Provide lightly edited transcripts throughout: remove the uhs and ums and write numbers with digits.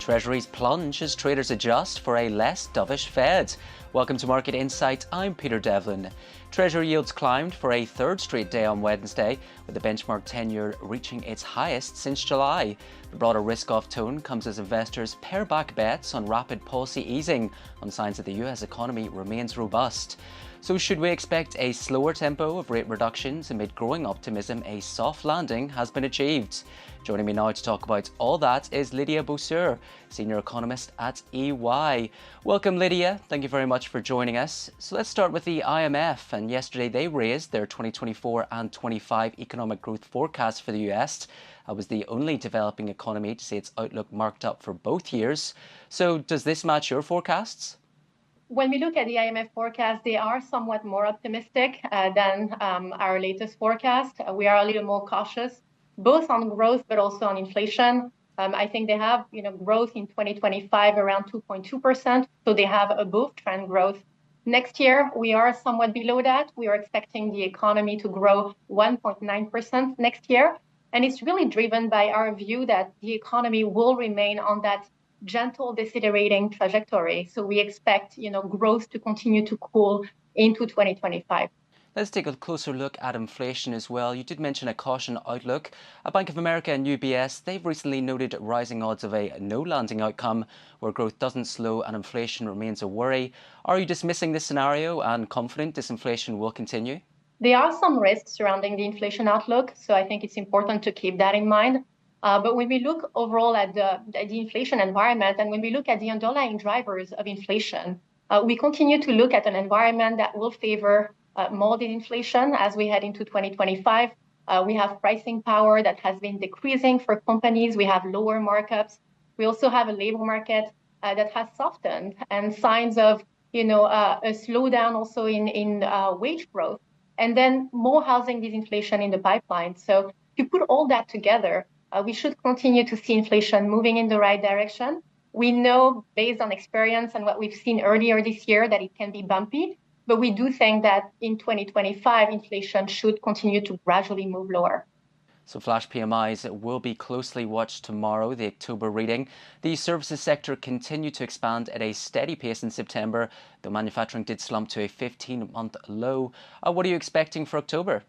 Treasuries plunge as traders adjust for a less dovish Fed. Welcome to Market Insight, I'm Peter Devlin. Treasury yields climbed for a third straight day on Wednesday, with the benchmark 10-year reaching its highest since July. The broader risk-off tone comes as investors pare back bets on rapid policy easing on signs that the US economy remains robust. So should we expect a slower tempo of rate reductions amid growing optimism a soft landing has been achieved? Joining me now to talk about all that is Lydia Boussour, Senior Economist at EY. Welcome, Lydia. Thank you very much for joining us. So let's start with the IMF. And yesterday they raised their 2024 and 25 economic growth forecast for the US. That was the only developing economy to see its outlook marked up for both years. So does this match your forecasts? When we look at the IMF forecast, they are somewhat more optimistic than our latest forecast. We are a little more cautious, both on growth but also on inflation. I think they have, growth in 2025 around 2.2%, so they have above trend growth. Next year, we are somewhat below that. We are expecting the economy to grow 1.9% next year, and it's really driven by our view that the economy will remain on that gentle decelerating trajectory. So we expect, growth to continue to cool into 2025. Let's take a closer look at inflation as well. You did mention a caution outlook. Bank of America and UBS, they've recently noted rising odds of a no landing outcome where growth doesn't slow and inflation remains a worry. Are you dismissing this scenario and confident disinflation will continue? There are some risks surrounding the inflation outlook, so I think it's important to keep that in mind. But when we look overall at the inflation environment and when we look at the underlying drivers of inflation, we continue to look at an environment that will favor more disinflation as we head into 2025. We have pricing power that has been decreasing for companies. We have lower markups. We also have a labor market that has softened and signs of, a slowdown also in wage growth, and then more housing disinflation in the pipeline. So if you put all that together, we should continue to see inflation moving in the right direction. We know, based on experience and what we've seen earlier this year, that it can be bumpy, but we do think that in 2025, inflation should continue to gradually move lower. So flash PMIs will be closely watched tomorrow, the October reading. The services sector continued to expand at a steady pace in September, though manufacturing did slump to a 15-month low. What are you expecting for October?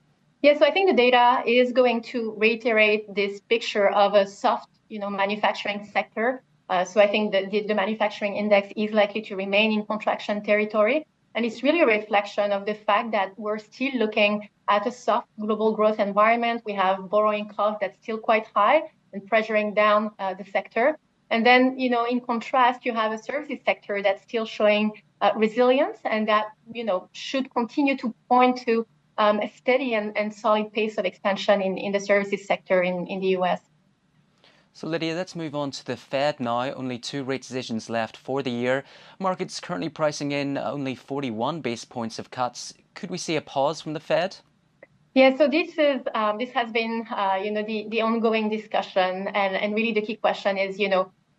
Yeah, so I think the data is going to reiterate this picture of a soft, manufacturing sector. So I think that the manufacturing index is likely to remain in contraction territory. And it's really a reflection of the fact that we're still looking at a soft global growth environment. We have borrowing costs that's still quite high and pressuring down the sector. And then, in contrast, you have a services sector that's still showing resilience and that, should continue to point to a steady and solid pace of expansion in the services sector in the US. So Lydia, let's move on to the Fed now. Only 2 rate decisions left for the year. Markets currently pricing in only 41 basis points of cuts. Could we see a pause from the Fed? Yeah, so this has been the ongoing discussion, and really the key question is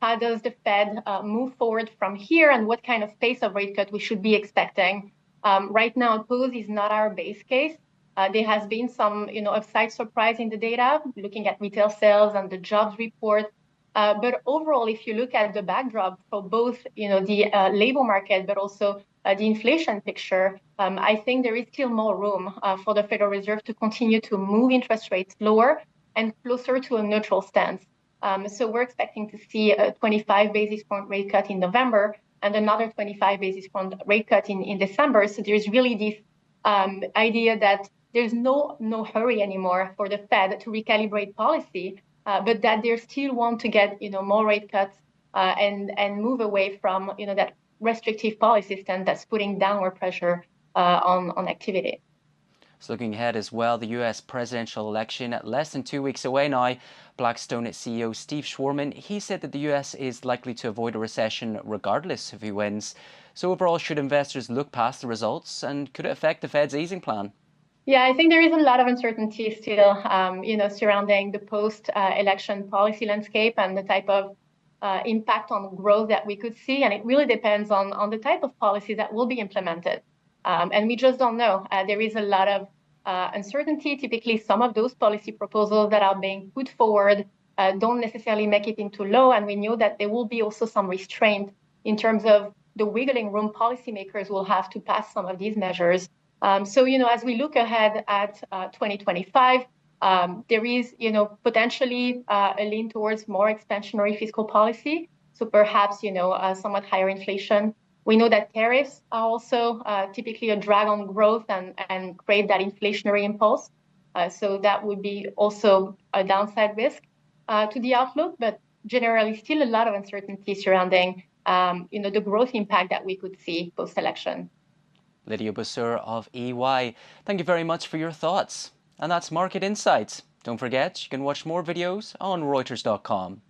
how does the Fed move forward from here, and what kind of pace of rate cut we should be expecting? Right now, a pause is not our base case. There has been some, upside surprise in the data, looking at retail sales and the jobs report. But overall, if you look at the backdrop for both, the labor market, but also the inflation picture, I think there is still more room for the Federal Reserve to continue to move interest rates lower and closer to a neutral stance. So we're expecting to see a 25 basis point rate cut in November and another 25 basis point rate cut in December. So there's really this idea that there's no hurry anymore for the Fed to recalibrate policy, but that they still want to get more rate cuts and move away from that restrictive policy stance that's putting downward pressure on activity. So looking ahead as well, the US presidential election at less than 2 weeks away now. Blackstone CEO Steve Schwarzman, he said that the US is likely to avoid a recession regardless of who wins. So overall, should investors look past the results, and could it affect the Fed's easing plan? Yeah, I think there is a lot of uncertainty still, surrounding the post-election policy landscape and the type of impact on growth that we could see. And it really depends on the type of policy that will be implemented. And we just don't know. There is a lot of uncertainty. Typically, some of those policy proposals that are being put forward don't necessarily make it into law. And we know that there will be also some restraint in terms of the wiggling room policymakers will have to pass some of these measures. So, as we look ahead at 2025, there is, potentially a lean towards more expansionary fiscal policy. So perhaps, somewhat higher inflation. We know that tariffs are also typically a drag on growth and create that inflationary impulse. So that would be also a downside risk to the outlook, but generally still a lot of uncertainty surrounding, the growth impact that we could see post-election. Lydia Boussour of EY, thank you very much for your thoughts. And that's Market Insights. Don't forget, you can watch more videos on Reuters.com.